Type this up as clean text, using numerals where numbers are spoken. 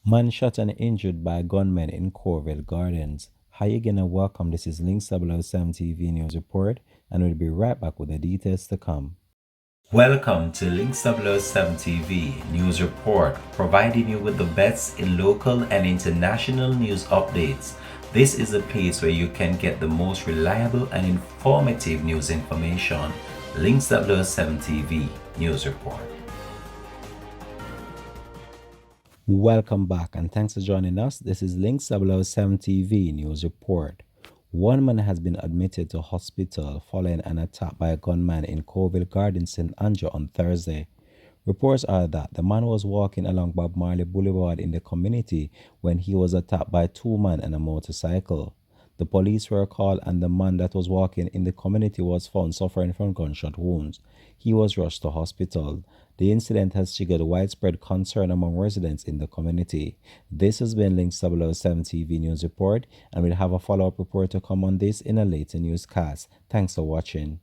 Man shot and injured by gunmen in Cooreville Gardens. Hi again and welcome. This is Link 007 TV News Report, and we'll be right back with the details to come. Welcome to Link 007 TV News Report, providing you with the best in local and international news updates. This is a place where you can get the most reliable and informative news information. Link 007 TV News Report. Welcome back and thanks for joining us. This is Link 007 TV News Report. One man has been admitted to hospital following an attack by a gunman in Cooreville Gardens, St. Andrew on Thursday. Reports are that the man was walking along Bob Marley Boulevard in the community when he was attacked by two men on a motorcycle. The police were called and the man that was walking in the community was found suffering from gunshot wounds. He was rushed to hospital. The incident has triggered widespread concern among residents in the community. This has been Link 007 TV News Report, and we'll have a follow-up report to come on this in a later newscast. Thanks for watching.